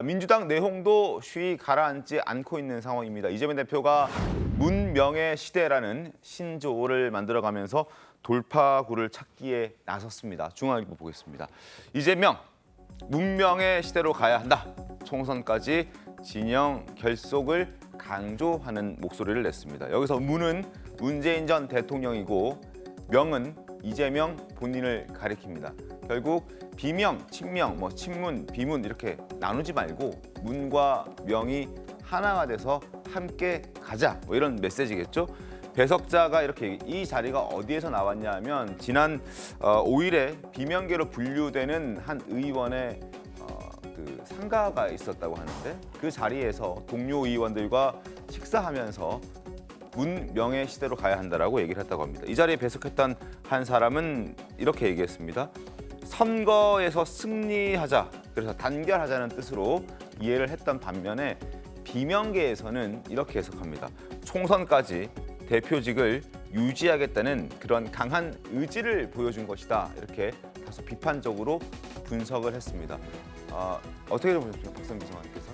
민주당 내홍도 쉬이 가라앉지 않고 있는 상황입니다. 이재명 대표가 문명의 시대라는 신조어를 만들어가면서 돌파구를 찾기에 나섰습니다. 중앙일보 보겠습니다. 이재명, 문명의 시대로 가야 한다. 총선까지 진영 결속을 강조하는 목소리를 냈습니다. 여기서 문은 문재인 전 대통령이고 명은 이재명 본인을 가리킵니다. 결국 비명, 친명, 친문, 비문 이렇게 나누지 말고 문과 명이 하나가 돼서 함께 가자 이런 메시지겠죠. 배석자가 이렇게 이 자리가 어디에서 나왔냐 하면 지난 5일에 비명계로 분류되는 한 의원의 그 상가가 있었다고 하는데 그 자리에서 동료 의원들과 식사하면서 문명의 시대로 가야 한다라고 얘기를 했다고 합니다. 이 자리에 배석했던 한 사람은 이렇게 얘기했습니다. 선거에서 승리하자, 그래서 단결하자는 뜻으로 이해를 했던 반면에 비명계에서는 이렇게 해석합니다. 총선까지 대표직을 유지하겠다는 그런 강한 의지를 보여준 것이다. 이렇게 다소 비판적으로 분석을 했습니다. 어떻게 보셨죠, 박선미 기자님께서?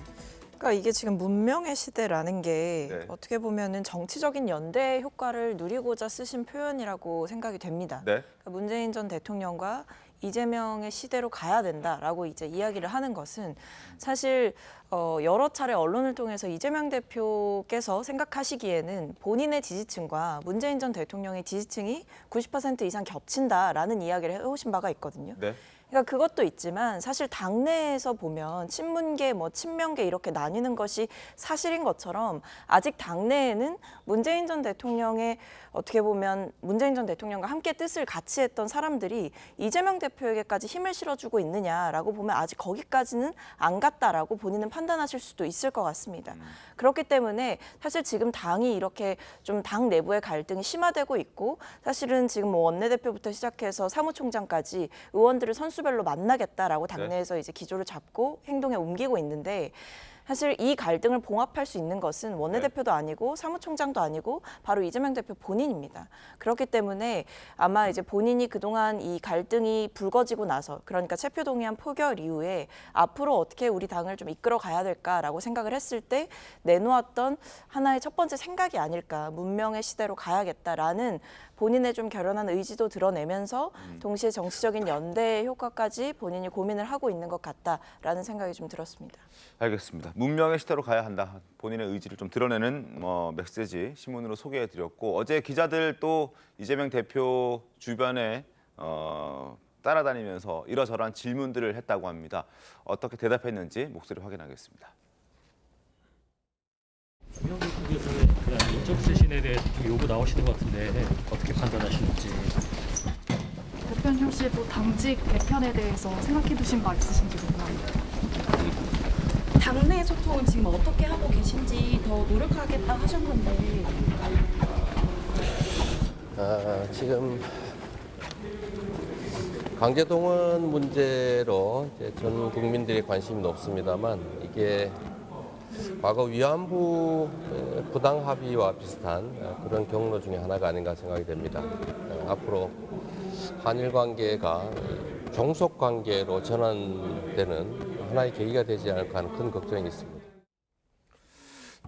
그러니까 이게 지금 문명의 시대라는 게 네. 어떻게 보면은 정치적인 연대 효과를 누리고자 쓰신 표현이라고 생각이 됩니다. 네. 그러니까 문재인 전 대통령과 이재명의 시대로 가야 된다라고 이제 이야기를 하는 것은 사실 여러 차례 언론을 통해서 이재명 대표께서 생각하시기에는 본인의 지지층과 문재인 전 대통령의 지지층이 90% 이상 겹친다라는 이야기를 해오신 바가 있거든요. 네. 그러니까 그것도 있지만 사실 당내에서 보면 친문계, 친명계 이렇게 나뉘는 것이 사실인 것처럼 아직 당내에는 문재인 전 대통령의 어떻게 보면 문재인 전 대통령과 함께 뜻을 같이 했던 사람들이 이재명 대표에게까지 힘을 실어주고 있느냐라고 보면 아직 거기까지는 안 갔다라고 본인은 판단하실 수도 있을 것 같습니다. 그렇기 때문에 사실 지금 당이 이렇게 좀 당 내부의 갈등이 심화되고 있고 사실은 지금 원내대표부터 시작해서 사무총장까지 의원들을 선수별로 만나겠다라고 당내에서 이제 기조를 잡고 행동에 옮기고 있는데 사실 이 갈등을 봉합할 수 있는 것은 원내대표도 아니고 사무총장도 아니고 바로 이재명 대표 본인입니다. 그렇기 때문에 아마 이제 본인이 그동안 이 갈등이 불거지고 나서 그러니까 체표동의안 포결 이후에 앞으로 어떻게 우리 당을 좀 이끌어 가야 될까라고 생각을 했을 때 내놓았던 하나의 첫 번째 생각이 아닐까. 문명의 시대로 가야겠다라는 본인의 좀 결연한 의지도 드러내면서 동시에 정치적인 연대 효과까지 본인이 고민을 하고 있는 것 같다라는 생각이 좀 들었습니다. 알겠습니다. 문명의 시대로 가야 한다. 본인의 의지를 좀 드러내는 메시지 신문으로 소개해드렸고 어제 기자들 또 이재명 대표 주변에 따라다니면서 이러저러한 질문들을 했다고 합니다. 어떻게 대답했는지 목소리 확인하겠습니다. 이명 대표께서의 인적 쇄신에 대해 좀 요구 나오시는 것 같은데 어떻게 판단하시는지. 대표님 혹시 또 당직 개편에 대해서 생각해두신 바 있으신지 궁금합니다. 당내 소통은 지금 어떻게 하고 계신지 더 노력하겠다 하셨는데 지금 강제동원 문제로 이제 전 국민들의 관심이 높습니다만 이게 과거 위안부 부당 합의와 비슷한 그런 경로 중에 하나가 아닌가 생각이 됩니다. 앞으로 한일 관계가 종속 관계로 전환되는 하나의 계기가 되지 않을까 하는 큰 걱정이 있습니다.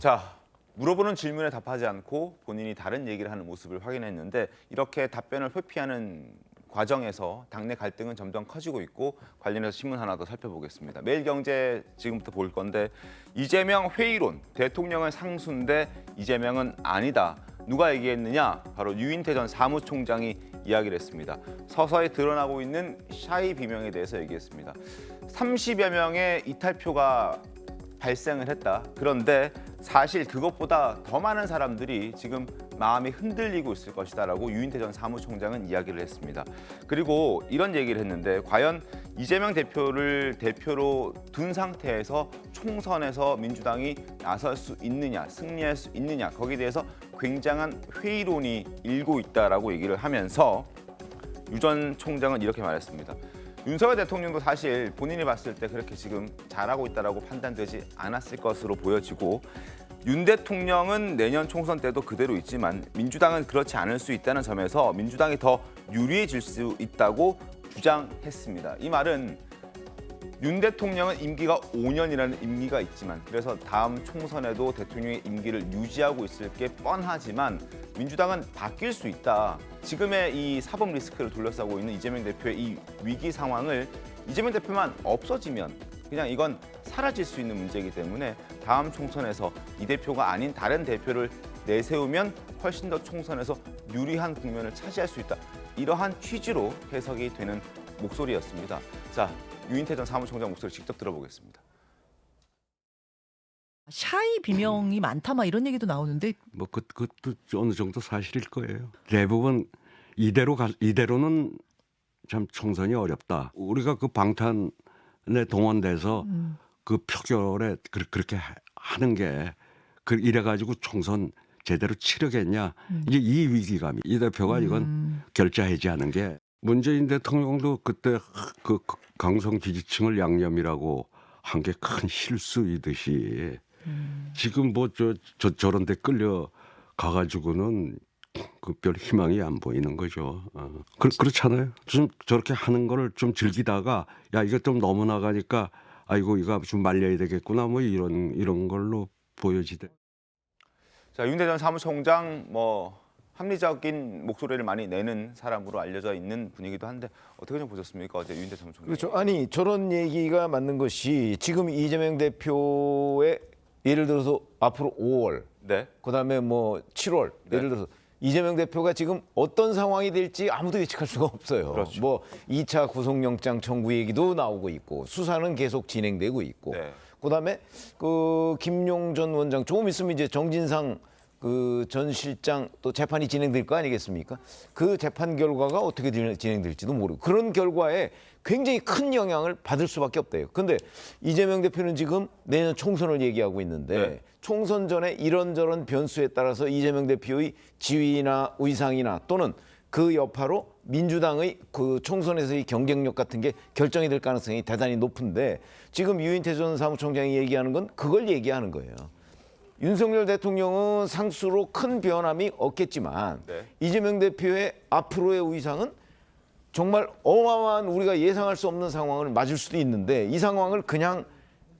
자, 물어보는 질문에 답하지 않고 본인이 다른 얘기를 하는 모습을 확인했는데 이렇게 답변을 회피하는 과정에서 당내 갈등은 점점 커지고 있고 관련해서 신문 하나 더 살펴보겠습니다. 매일경제 지금부터 볼 건데 이재명 회의론, 대통령은 상수인데 이재명은 아니다. 누가 얘기했느냐? 바로 유인태 전 사무총장이 이야기를 했습니다. 서서히 드러나고 있는 샤이 비명에 대해서 얘기했습니다. 30여 명의 이탈표가 발생을 했다. 그런데 사실 그것보다 더 많은 사람들이 지금 마음이 흔들리고 있을 것이다라고 유인태 전 사무총장은 이야기를 했습니다. 그리고 이런 얘기를 했는데 과연 이재명 대표를 대표로 둔 상태에서 총선에서 민주당이 나설 수 있느냐, 승리할 수 있느냐 거기에 대해서 굉장한 회의론이 일고 있다라고 얘기를 하면서 유 전 총장은 이렇게 말했습니다. 윤석열 대통령도 사실 본인이 봤을 때 그렇게 지금 잘하고 있다라고 판단되지 않았을 것으로 보여지고 윤 대통령은 내년 총선 때도 그대로 있지만 민주당은 그렇지 않을 수 있다는 점에서 민주당이 더 유리해질 수 있다고 주장했습니다. 이 말은 윤 대통령은 임기가 5년이라는 임기가 있지만 그래서 다음 총선에도 대통령의 임기를 유지하고 있을 게 뻔하지만 민주당은 바뀔 수 있다. 지금의 이 사법 리스크를 둘러싸고 있는 이재명 대표의 이 위기 상황을 이재명 대표만 없어지면 그냥 이건 사라질 수 있는 문제이기 때문에 다음 총선에서 이 대표가 아닌 다른 대표를 내세우면 훨씬 더 총선에서 유리한 국면을 차지할 수 있다. 이러한 취지로 해석이 되는 목소리였습니다. 자, 유인태 전 사무총장 목소리 직접 들어보겠습니다. 샤이 비명이 많다 막 이런 얘기도 나오는데 뭐 그것도 어느 정도 사실일 거예요. 대부분 이대로는 참 총선이 어렵다. 우리가 그 방탄에 동원돼서 그 표결에 그렇게 하는 게 이래 가지고 총선 제대로 치르겠냐. 이제 이 위기감이 이 대표가 이건 결자해지하는 게 문재인 대통령도 그때 그 강성 지지층을 양념이라고 한 게 큰 실수이듯이 지금 뭐 저런 데 끌려 가가지고는 그 별 희망이 안 보이는 거죠. 그렇잖아요. 좀 저렇게 하는 거를 좀 즐기다가 야 이거 좀 너무 나가니까 아이고 이거 좀 말려야 되겠구나 뭐 이런 걸로 보여지대. 자, 윤 전 사무총장 뭐 합리적인 목소리를 많이 내는 사람으로 알려져 있는 분이기도 한데 어떻게 좀 보셨습니까? 어제 윤 전 사무총장. 그렇죠. 아니 저런 얘기가 맞는 것이 지금 이재명 대표의 예를 들어서 앞으로 5월, 네. 그다음에 뭐 7월, 네. 예를 들어서 이재명 대표가 지금 어떤 상황이 될지 아무도 예측할 수가 없어요. 그렇죠. 뭐 2차 구속영장 청구 얘기도 나오고 있고 수사는 계속 진행되고 있고, 네. 그다음에 그 김용 전 원장 조금 있으면 이제 정진상 그 전 실장 또 재판이 진행될 거 아니겠습니까? 그 재판 결과가 어떻게 진행될지도 모르고 그런 결과에 굉장히 큰 영향을 받을 수밖에 없대요. 근데 이재명 대표는 지금 내년 총선을 얘기하고 있는데 네. 총선 전에 이런저런 변수에 따라서 이재명 대표의 지위나 위상이나 또는 그 여파로 민주당의 그 총선에서의 경쟁력 같은 게 결정이 될 가능성이 대단히 높은데 지금 유인태 전 사무총장이 얘기하는 건 그걸 얘기하는 거예요. 윤석열 대통령은 상수로 큰 변함이 없겠지만 네. 이재명 대표의 앞으로의 위상은 정말 어마어마한 우리가 예상할 수 없는 상황을 맞을 수도 있는데 이 상황을 그냥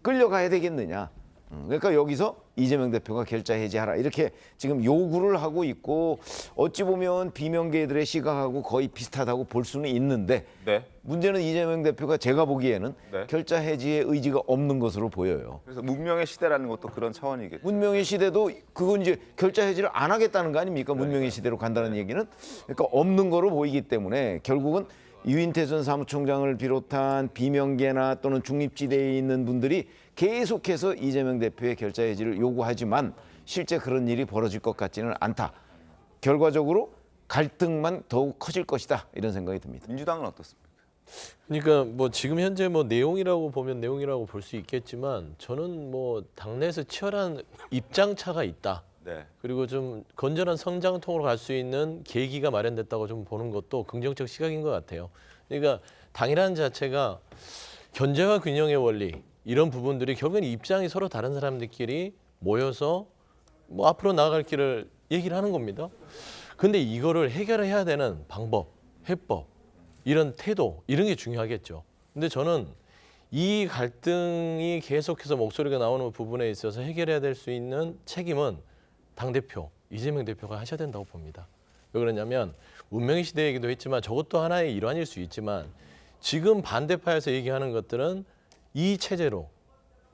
끌려가야 되겠느냐. 그러니까 여기서 이재명 대표가 결자 해지하라 이렇게 지금 요구를 하고 있고 어찌 보면 비명계들의 시각하고 거의 비슷하다고 볼 수는 있는데 네. 문제는 이재명 대표가 제가 보기에는 네. 결자 해지의 의지가 없는 것으로 보여요. 그래서 문명의 시대라는 것도 그런 차원이겠죠. 문명의 시대도 그건 이제 결자 해지를 안 하겠다는 거 아닙니까? 문명의 시대로 간다는 얘기는. 그러니까 없는 거로 보이기 때문에 결국은 유인태 전 사무총장을 비롯한 비명계나 또는 중립지대에 있는 분들이 계속해서 이재명 대표의 결자 해지를 요구하지만 실제 그런 일이 벌어질 것 같지는 않다. 결과적으로 갈등만 더욱 커질 것이다. 이런 생각이 듭니다. 민주당은 어떻습니까? 그러니까 뭐 지금 현재 뭐 내용이라고 보면 내용이라고 볼 수 있겠지만 저는 뭐 당내에서 치열한 입장차가 있다. 네. 그리고 좀 건전한 성장통으로 갈 수 있는 계기가 마련됐다고 좀 보는 것도 긍정적 시각인 것 같아요. 그러니까 당이라는 자체가 견제와 균형의 원리 이런 부분들이 결국엔 입장이 서로 다른 사람들끼리 모여서 뭐 앞으로 나아갈 길을 얘기를 하는 겁니다. 근데 이거를 해결해야 되는 방법, 해법, 이런 태도 이런 게 중요하겠죠. 근데 저는 이 갈등이 계속해서 목소리가 나오는 부분에 있어서 해결해야 될 수 있는 책임은 당대표, 이재명 대표가 하셔야 된다고 봅니다. 왜 그러냐면 문명의 시대 얘기도 했지만 저것도 하나의 일환일 수 있지만 지금 반대파에서 얘기하는 것들은 이 체제로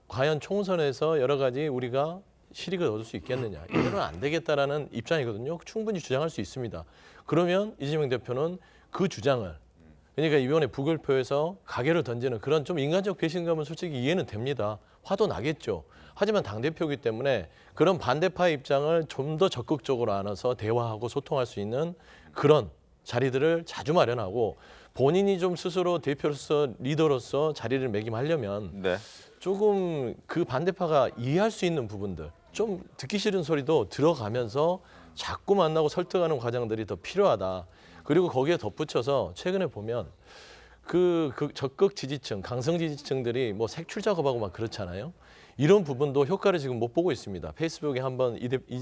과연 총선에서 여러 가지 우리가 실익을 얻을 수 있겠느냐. 이대로는 안 되겠다라는 입장이거든요. 충분히 주장할 수 있습니다. 그러면 이재명 대표는 그 주장을 그러니까 이번에 부결표에서 가계를 던지는 그런 좀 인간적 배신감은 솔직히 이해는 됩니다. 화도 나겠죠. 하지만 당대표이기 때문에 그런 반대파의 입장을 좀 더 적극적으로 안아서 대화하고 소통할 수 있는 그런 자리들을 자주 마련하고 본인이 좀 스스로 대표로서 리더로서 자리를 매김하려면 네. 조금 그 반대파가 이해할 수 있는 부분들 좀 듣기 싫은 소리도 들어가면서 자꾸 만나고 설득하는 과정들이 더 필요하다. 그리고 거기에 덧붙여서 최근에 보면 그 적극 지지층, 강성 지지층들이 뭐 색출 작업하고 막 그렇잖아요. 이런 부분도 효과를 지금 못 보고 있습니다. 페이스북에 한번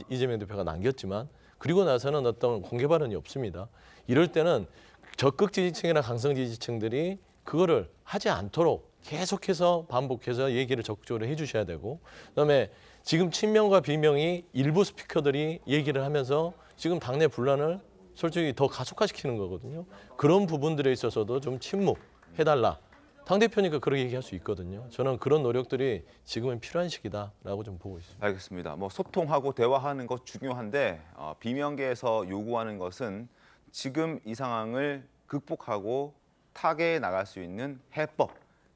이재명 대표가 남겼지만 그리고 나서는 어떤 공개 발언이 없습니다. 이럴 때는 적극 지지층이나 강성 지지층들이 그거를 하지 않도록 계속해서 반복해서 얘기를 적극적으로 해주셔야 되고, 그다음에 지금 친명과 비명이 일부 스피커들이 얘기를 하면서 지금 당내 분란을 솔직히 더 가속화시키는 거거든요. 그런 부분들에 있어서도 좀 침묵해달라. 당대표니까 그렇게 얘기할 수 있거든요. 저는 그런 노력들이 지금은 필요한 시기다라고 좀 보고 있습니다. 알겠습니다. 뭐 소통하고 대화하는 것 중요한데 비명계에서 요구하는 것은 지금 이 상황을 극복하고 타개해 나갈 수 있는 해법,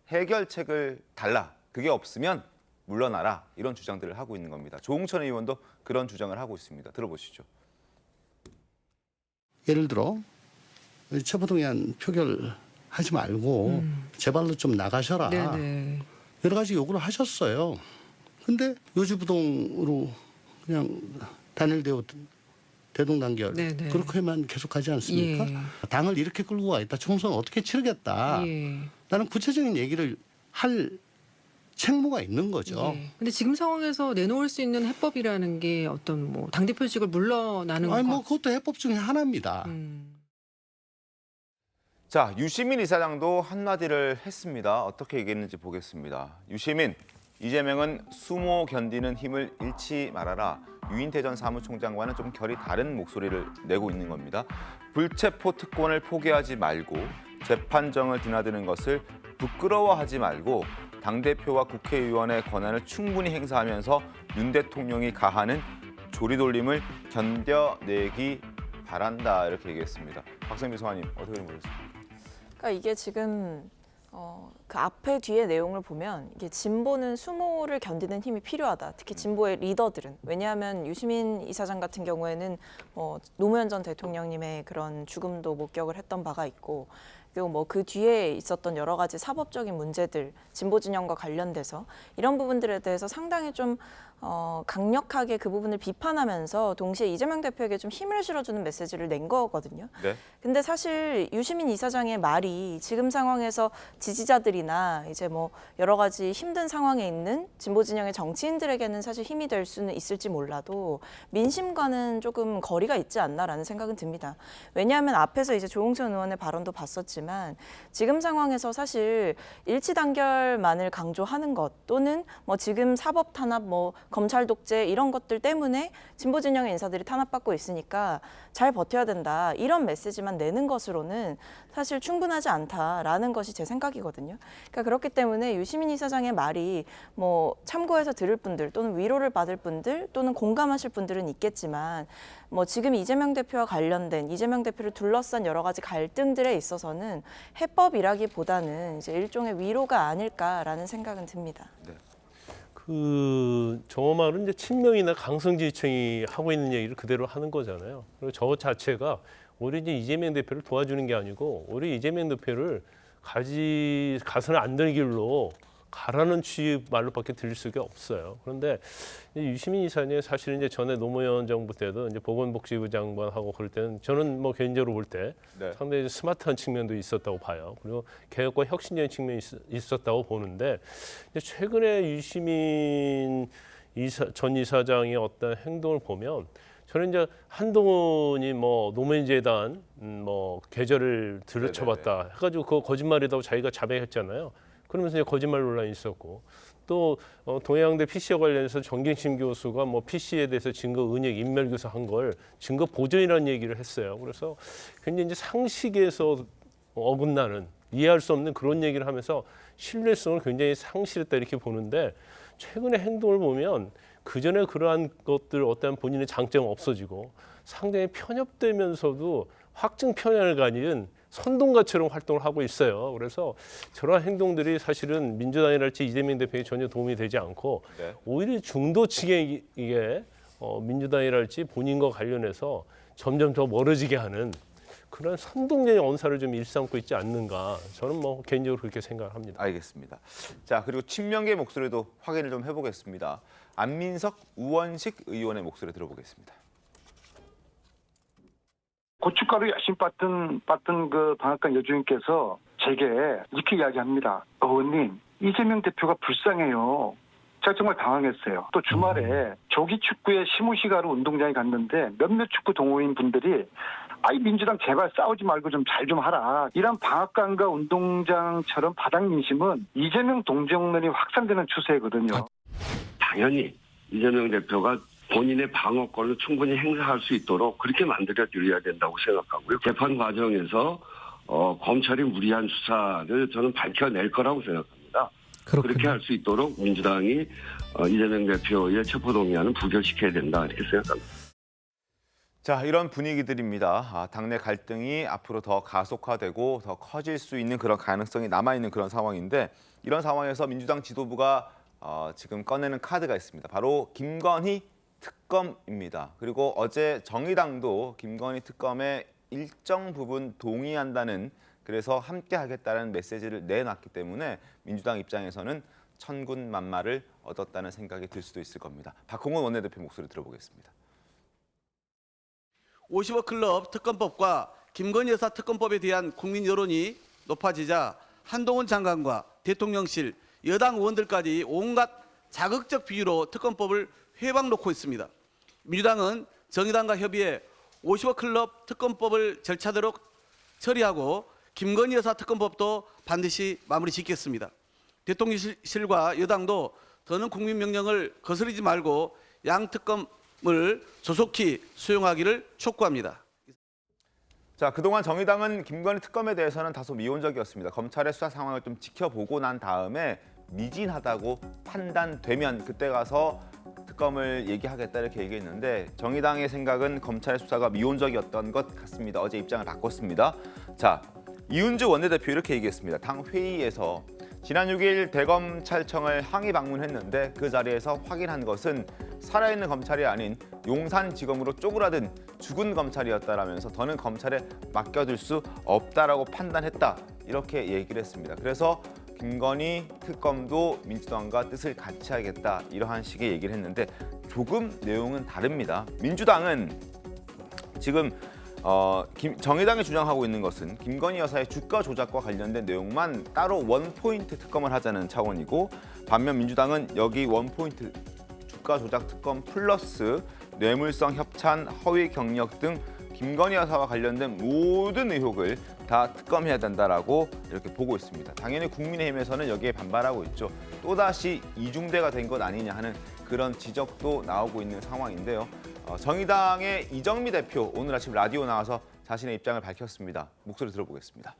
해결책을 달라. 그게 없으면 물러나라. 이런 주장들을 하고 있는 겁니다. 조홍천 의원도 그런 주장을 하고 있습니다. 들어보시죠. 예를 들어 체포동의안 표결하지 말고 제발로 좀 나가셔라. 네네. 여러 가지 요구를 하셨어요. 근데 요지부동으로 그냥 단일대우 대동단결 네네. 그렇게만 계속하지 않습니까? 예. 당을 이렇게 끌고 와 있다. 총선 어떻게 치르겠다. 예. 나는 구체적인 얘기를 할 책무가 있는 거죠. 예. 근데 지금 상황에서 내놓을 수 있는 해법이라는 게 어떤 뭐 당대표직을 물러나는 아니 것. 뭐 그것도 해법 중에 하나입니다. 자, 유시민 이사장도 한마디를 했습니다. 어떻게 얘기했는지 보겠습니다. 유시민, 이재명은 수모 견디는 힘을 잃지 말아라. 유인태 전 사무총장과는 좀 결이 다른 목소리를 내고 있는 겁니다. 불체포 특권을 포기하지 말고 재판정을 드나드는 것을 부끄러워하지 말고 당대표와 국회의원의 권한을 충분히 행사하면서 윤 대통령이 가하는 조리돌림을 견뎌내기 바란다. 이렇게 얘기했습니다. 박성미 소장님 어떻게 보셨습니까? 그러니까 이게 지금 그 앞에 뒤에 내용을 보면 이게 진보는 수모를 견디는 힘이 필요하다. 특히 진보의 리더들은. 왜냐하면 유시민 이사장 같은 경우에는 노무현 전 대통령님의 그런 죽음도 목격을 했던 바가 있고, 그리고 뭐 그 뒤에 있었던 여러 가지 사법적인 문제들, 진보 진영과 관련돼서 이런 부분들에 대해서 상당히 좀 강력하게 그 부분을 비판하면서 동시에 이재명 대표에게 좀 힘을 실어주는 메시지를 낸 거거든요. 네. 근데 사실 유시민 이사장의 말이 지금 상황에서 지지자들이나 이제 뭐 여러 가지 힘든 상황에 있는 진보 진영의 정치인들에게는 사실 힘이 될 수는 있을지 몰라도 민심과는 조금 거리가 있지 않나라는 생각은 듭니다. 왜냐하면 앞에서 이제 조홍천 의원의 발언도 봤었지만 지금 상황에서 사실 일치 단결만을 강조하는 것 또는 뭐 지금 사법 탄압, 뭐 검찰 독재 이런 것들 때문에 진보 진영의 인사들이 탄압받고 있으니까 잘 버텨야 된다. 이런 메시지만 내는 것으로는 사실 충분하지 않다라는 것이 제 생각이거든요. 그러니까 그렇기 때문에 유시민 이사장의 말이 뭐 참고해서 들을 분들 또는 위로를 받을 분들 또는 공감하실 분들은 있겠지만 뭐 지금 이재명 대표와 관련된 이재명 대표를 둘러싼 여러 가지 갈등들에 있어서는 해법이라기보다는 이제 일종의 위로가 아닐까라는 생각은 듭니다. 네. 저 말은 이제 친명이나 강성지지층이 하고 있는 얘기를 그대로 하는 거잖아요. 그리고 저 자체가 오히려 이제 이재명 대표를 도와주는 게 아니고 오히려 이재명 대표를 가서는 안 될 길로 가라는 취지 말로밖에 들릴 수가 없어요. 그런데 유시민 이사님 사실은 이제 전에 노무현 정부 때도 이제 보건복지부 장관하고 그럴 때는 저는 뭐 개인적으로 볼 때 네. 상당히 스마트한 측면도 있었다고 봐요. 그리고 개혁과 혁신적인 측면이 있었다고 보는데 최근에 유시민 전 이사장의 어떤 행동을 보면 저는 이제 한동훈이 뭐 노무현 재단 뭐 계좌를 들여쳐봤다 해가지고 그거 거짓말이라고 자기가 자백했잖아요. 그러면서 이제 거짓말 논란이 있었고 또 동해양대 PC와 관련해서 정경심 교수가 뭐 PC에 대해서 증거 은닉 인멸교사 한 걸 증거 보존이라는 얘기를 했어요. 그래서 굉장히 이제 상식에서 어긋나는 이해할 수 없는 그런 얘기를 하면서 신뢰성을 굉장히 상실했다 이렇게 보는데 최근의 행동을 보면 그 전에 그러한 것들 어떤 본인의 장점은 없어지고 상당히 편협되면서도 확증 편향을 가진 선동가처럼 활동을 하고 있어요. 그래서 저런 행동들이 사실은 민주당이랄지 이재명 대표에 전혀 도움이 되지 않고 네. 오히려 중도 측에 이게 민주당이랄지 본인과 관련해서 점점 더 멀어지게 하는 그런 선동적인 언사를 좀 일삼고 있지 않는가. 저는 뭐 개인적으로 그렇게 생각합니다. 알겠습니다. 자, 그리고 친명계 목소리도 확인을 좀 해보겠습니다. 안민석, 우원식 의원의 목소리 들어보겠습니다. 고춧가루 열심히 빻던 그 방앗간 여주인께서 제게 이렇게 이야기합니다. 의원님, 이재명 대표가 불쌍해요. 제가 정말 당황했어요. 또 주말에 조기 축구에 시무시가로 운동장에 갔는데 몇몇 축구 동호인 분들이 아이 민주당 제발 싸우지 말고 좀 잘 좀 하라. 이런 방앗간과 운동장처럼 바닥 민심은 이재명 동정론이 확산되는 추세거든요. 당연히 이재명 대표가 본인의 방어권을 충분히 행사할 수 있도록 그렇게 만들어 드려야 된다고 생각하고요. 재판 과정에서 검찰이 무리한 수사를 저는 밝혀낼 거라고 생각합니다. 그렇게 할 수 있도록 민주당이 이재명 대표의 체포동의안을 부결시켜야 된다 이렇게 생각합니다. 자, 이런 분위기들입니다. 당내 갈등이 앞으로 더 가속화되고 더 커질 수 있는 그런 가능성이 남아있는 그런 상황인데 이런 상황에서 민주당 지도부가 지금 꺼내는 카드가 있습니다. 바로 김건희 특검입니다. 그리고 어제 정의당도 김건희 특검에 일정 부분 동의한다는 그래서 함께 하겠다는 메시지를 내놨기 때문에 민주당 입장에서는 천군만마를 얻었다는 생각이 들 수도 있을 겁니다. 박홍원 원내대표 목소리 들어보겠습니다. 50억 클럽 특검법과 김건희 여사 특검법에 대한 국민 여론이 높아지자 한동훈 장관과 대통령실, 여당 의원들까지 온갖 자극적 비유로 특검법을 회방 놓고 있습니다. 민주당은 정의당과 협의해 50억 클럽 특검법을 절차대로 처리하고 김건희 여사 특검법도 반드시 마무리 짓겠습니다. 대통령실과 여당도 더는 국민 명령을 거스르지 말고 양 특검을 조속히 수용하기를 촉구합니다. 자, 그동안 정의당은 김건희 특검에 대해서는 다소 미온적이었습니다. 검찰의 수사 상황을 좀 지켜보고 난 다음에 미진하다고 판단되면 그때 가서 특검을 얘기하겠다 이렇게 얘기했는데 정의당의 생각은 검찰의 수사가 미온적이었던 것 같습니다. 어제 입장을 바꿨습니다. 자, 이은주 원내대표 이렇게 얘기했습니다. 당 회의에서 지난 6일 대검찰청을 항의 방문했는데 그 자리에서 확인한 것은 살아있는 검찰이 아닌 용산지검으로 쪼그라든 죽은 검찰이었다라면서 더는 검찰에 맡겨둘 수 없다라고 판단했다 이렇게 얘기를 했습니다. 그래서 김건희 특검도 민주당과 뜻을 같이 하겠다 이러한 식의 얘기를 했는데 조금 내용은 다릅니다. 민주당은 지금 정의당이 주장하고 있는 것은 김건희 여사의 주가 조작과 관련된 내용만 따로 원포인트 특검을 하자는 차원이고 반면 민주당은 여기 원포인트 주가 조작 특검 플러스 뇌물성 협찬, 허위 경력 등 김건희 여사와 관련된 모든 의혹을 다 특검해야 된다라고 이렇게 보고 있습니다. 당연히 국민의힘에서는 여기에 반발하고 있죠. 또다시 이중대가 된 것 아니냐 하는 그런 지적도 나오고 있는 상황인데요. 정의당의 이정미 대표 오늘 아침 라디오 나와서 자신의 입장을 밝혔습니다. 목소리 들어보겠습니다.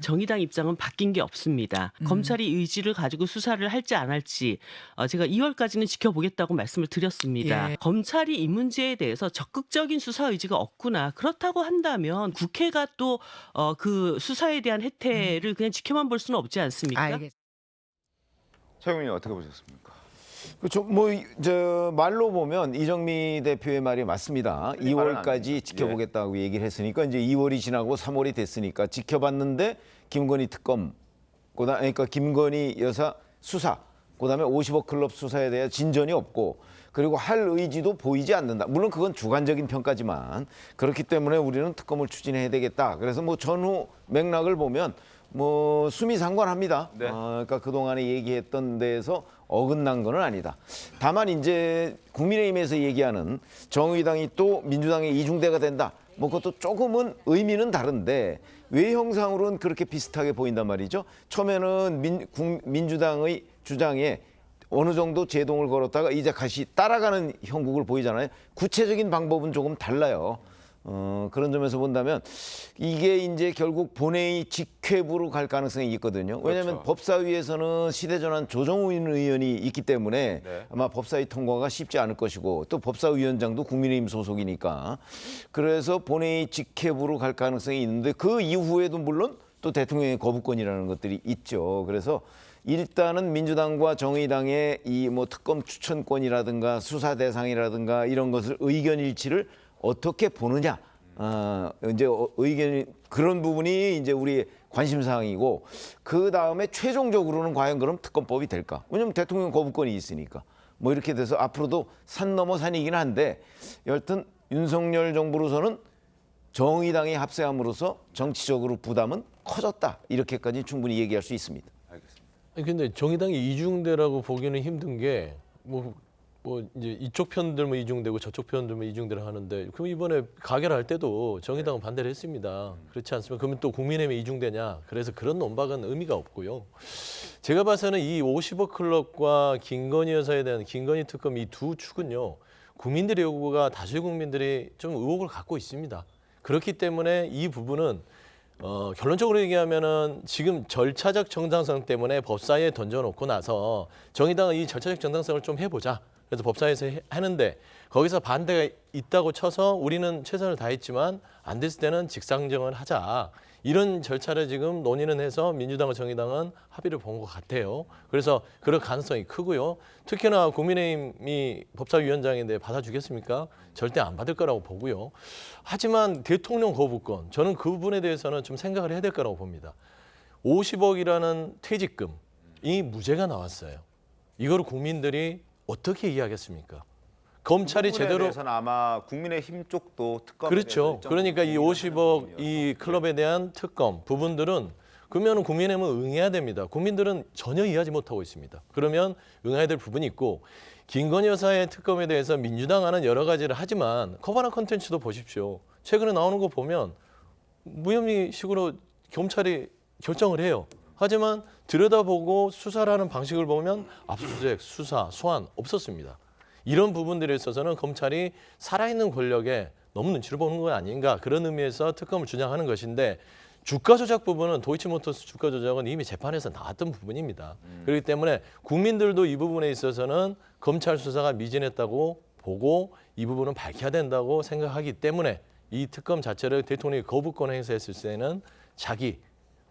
정의당 입장은 바뀐 게 없습니다. 검찰이 의지를 가지고 수사를 할지 안 할지 제가 2월까지는 지켜보겠다고 말씀을 드렸습니다. 예. 검찰이 이 문제에 대해서 적극적인 수사 의지가 없구나. 그렇다고 한다면 국회가 또 그 수사에 대한 혜택을 그냥 지켜만 볼 수는 없지 않습니까? 최 의원님 어떻게 보셨습니까? 그렇죠. 저 말로 보면 이정미 대표의 말이 맞습니다. 2월까지 지켜보겠다고 얘기를 했으니까 이제 2월이 지나고 3월이 됐으니까 지켜봤는데 김건희 특검, 그러니까 김건희 여사 수사, 그다음에 50억 클럽 수사에 대해 진전이 없고 그리고 할 의지도 보이지 않는다. 물론 그건 주관적인 평가지만 그렇기 때문에 우리는 특검을 추진해야 되겠다. 그래서 전후 맥락을 보면 수미상관합니다. 네. 그러니까 그동안에 얘기했던 데에서 어긋난 건 아니다. 다만 이제 국민의힘에서 얘기하는 정의당이 또 민주당의 이중대가 된다. 그것도 조금은 의미는 다른데 외형상으로는 그렇게 비슷하게 보인단 말이죠. 처음에는 민주당의 주장에 어느 정도 제동을 걸었다가 이제 다시 따라가는 형국을 보이잖아요. 구체적인 방법은 조금 달라요. 그런 점에서 본다면 이게 이제 결국 본회의 직회부로 갈 가능성이 있거든요. 왜냐하면 그렇죠. 법사위에서는 시대전환 조정훈 의원이 있기 때문에 네. 아마 법사위 통과가 쉽지 않을 것이고 또 법사위원장도 국민의힘 소속이니까 그래서 본회의 직회부로 갈 가능성이 있는데 그 이후에도 물론 또 대통령의 거부권이라는 것들이 있죠. 그래서 일단은 민주당과 정의당의 이 특검 추천권이라든가 수사 대상이라든가 이런 것을 의견 일치를 어떻게 보느냐, 이제 의견이 그런 부분이 이제 우리 관심 사항이고 그 다음에 최종적으로는 과연 그럼 특검법이 될까? 왜냐하면 대통령 거부권이 있으니까 이렇게 돼서 앞으로도 산 넘어 산이긴 한데 여하튼 윤석열 정부로서는 정의당이 합세함으로써 정치적으로 부담은 커졌다 이렇게까지 충분히 얘기할 수 있습니다. 알겠습니다. 근데 정의당이 이중대라고 보기는 힘든 게 뭐 이제 이쪽 편들면 이중대고 저쪽 편들면 이중대를 하는데 그럼 이번에 가결할 때도 정의당은 반대를 했습니다. 그렇지 않습니까? 그러면 또 국민의힘이 이중대냐? 그래서 그런 논박은 의미가 없고요. 제가 봐서는 이 50억 클럽과 김건희 여사에 대한 김건희 특검 이 두 축은요. 국민들의 요구가 다수의 국민들이 좀 의혹을 갖고 있습니다. 그렇기 때문에 이 부분은 결론적으로 얘기하면은 지금 절차적 정당성 때문에 법사위에 던져놓고 나서 정의당은 이 절차적 정당성을 좀 해보자. 그래서 법사위에서 하는데 거기서 반대가 있다고 쳐서 우리는 최선을 다했지만 안 됐을 때는 직상정을 하자. 이런 절차를 지금 논의는 해서 민주당과 정의당은 합의를 본 것 같아요. 그래서 그럴 가능성이 크고요. 특히나 국민의힘이 법사위원장인데 받아주겠습니까? 절대 안 받을 거라고 보고요. 하지만 대통령 거부권, 저는 그 부분에 대해서는 좀 생각을 해야 될 거라고 봅니다. 50억이라는 퇴직금이 무죄가 나왔어요. 이걸 국민들이 어떻게 이해하겠습니까? 검찰이 제대로 대해서는 아마 국민의힘 쪽도 특검에 그렇죠. 그러니까 이 50억 이 클럽에 대한 특검 부분들은 그러면 국민의힘은 응해야 됩니다. 국민들은 전혀 이해하지 못하고 있습니다. 그러면 응해야 될 부분이 있고 김건희 여사의 특검에 대해서 민주당은 여러 가지를 하지만 커버나 컨텐츠도 보십시오. 최근에 나오는 거 보면 무혐의식으로 검찰이 결정을 해요. 하지만 들여다보고 수사를 하는 방식을 보면 압수수색, 수사, 소환 없었습니다. 이런 부분들에 있어서는 검찰이 살아있는 권력에 너무 눈치를 보는 거 아닌가 그런 의미에서 특검을 주장하는 것인데 주가 조작 부분은 도이치모터스 주가 조작은 이미 재판에서 나왔던 부분입니다. 그렇기 때문에 국민들도 이 부분에 있어서는 검찰 수사가 미진했다고 보고 이 부분은 밝혀야 된다고 생각하기 때문에 이 특검 자체를 대통령이 거부권 행사했을 때는 자기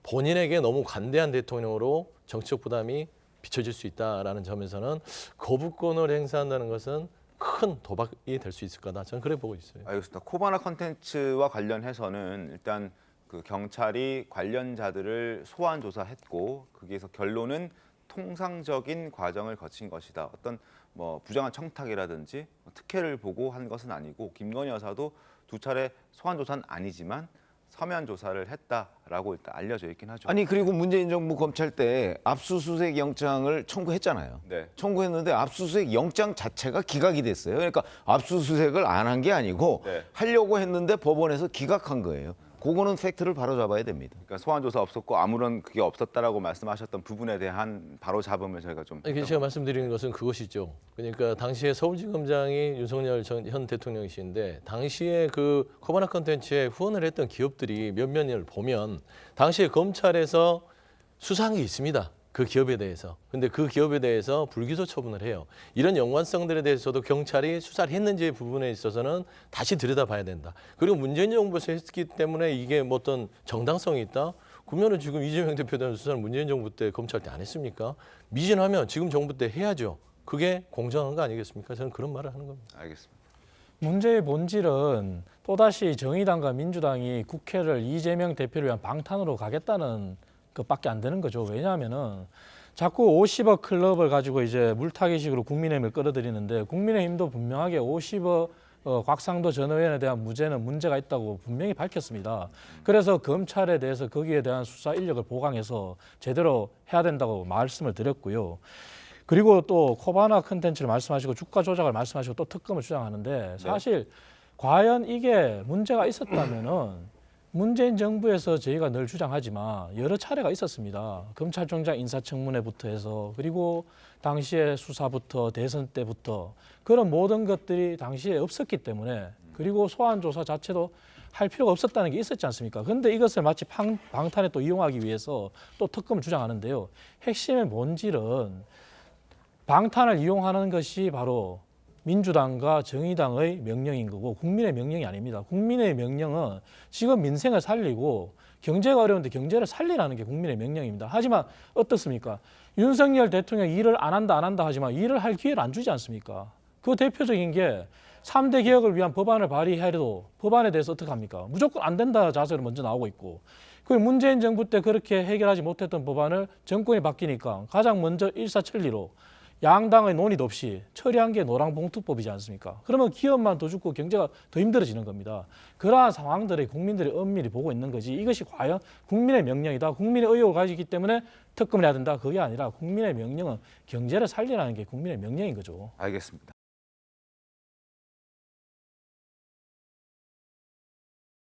본인에게 너무 관대한 대통령으로 정치적 부담이 비춰질 수 있다라는 점에서는 거부권을 행사한다는 것은 큰 도박이 될 수 있을 거다. 저는 그래 보고 있어요. 알겠습니다. 코바나 컨텐츠와 관련해서는 일단 그 경찰이 관련자들을 소환 조사했고 거기에서 결론은 통상적인 과정을 거친 것이다. 어떤 뭐 부정한 청탁이라든지 특혜를 보고 한 것은 아니고 김건희 여사도 두 차례 소환 조사는 아니지만 서면 조사를 했다라고 일단 알려져 있긴 하죠. 아니 그리고 문재인 정부 검찰 때 압수수색 영장을 청구했잖아요. 네. 청구했는데 압수수색 영장 자체가 기각이 됐어요. 그러니까 압수수색을 안 한 게 아니고 네. 하려고 했는데 법원에서 기각한 거예요. 그거는 팩트를 바로 잡아야 됩니다. 그러니까 소환 조사 없었고 아무런 그게 없었다라고 말씀하셨던 부분에 대한 바로 잡음을 저희가 좀. 제가 말씀드리는 것은 그것이죠. 그러니까 당시에 서울지검장이 윤석열 현 대통령이신데 당시에 그 코바나 컨텐츠에 후원을 했던 기업들이 몇몇을 보면 당시에 검찰에서 수사한 게 있습니다. 그 기업에 대해서. 근데 그 기업에 대해서 불기소 처분을 해요. 이런 연관성들에 대해서도 경찰이 수사를 했는지의 부분에 있어서는 다시 들여다봐야 된다. 그리고 문재인 정부에서 했기 때문에 이게 뭐 어떤 정당성이 있다? 그러면은 지금 이재명 대표에 대한 수사를 문재인 정부 때 검찰 때 안 했습니까? 미진하면 지금 정부 때 해야죠. 그게 공정한 거 아니겠습니까? 저는 그런 말을 하는 겁니다. 알겠습니다. 문제의 본질은 또다시 정의당과 민주당이 국회를 이재명 대표를 위한 방탄으로 가겠다는 것밖에 안 되는 거죠. 왜냐하면은 자꾸 50억 클럽을 가지고 이제 물타기식으로 국민의힘을 끌어들이는데 국민의힘도 분명하게 50억 곽상도 전 의원에 대한 무죄는 문제가 있다고 분명히 밝혔습니다. 그래서 검찰에 대해서 거기에 대한 수사 인력을 보강해서 제대로 해야 된다고 말씀을 드렸고요. 그리고 또 코바나 컨텐츠를 말씀하시고 주가 조작을 말씀하시고 또 특검을 주장하는데 사실 과연 이게 문제가 있었다면은 문재인 정부에서 저희가 늘 주장하지만 여러 차례가 있었습니다. 검찰총장 인사청문회부터 해서 그리고 당시에 수사부터 대선 때부터 그런 모든 것들이 당시에 없었기 때문에 그리고 소환 조사 자체도 할 필요가 없었다는 게 있었지 않습니까? 그런데 이것을 마치 방탄에 또 이용하기 위해서 또 특검을 주장하는데요. 핵심의 본질은 방탄을 이용하는 것이 바로 민주당과 정의당의 명령인 거고 국민의 명령이 아닙니다. 국민의 명령은 지금 민생을 살리고 경제가 어려운데 경제를 살리라는 게 국민의 명령입니다. 하지만 어떻습니까? 윤석열 대통령이 일을 안 한다 하지만 일을 할 기회를 안 주지 않습니까? 그 대표적인 게 3대 개혁을 위한 법안을 발의해도 법안에 대해서 어떻게 합니까? 무조건 안 된다 자세로 먼저 나오고 있고 그리고 문재인 정부 때 그렇게 해결하지 못했던 법안을 정권이 바뀌니까 가장 먼저 일사천리로 양당의 논의도 없이 처리한 게 노랑봉투법이지 않습니까? 그러면 기업만 더 죽고 경제가 더 힘들어지는 겁니다. 그러한 상황들을 국민들이 엄밀히 보고 있는 거지 이것이 과연 국민의 명령이다. 국민의 의혹을 가지기 때문에 특검을 해야 된다. 그게 아니라 국민의 명령은 경제를 살리라는 게 국민의 명령인 거죠. 알겠습니다.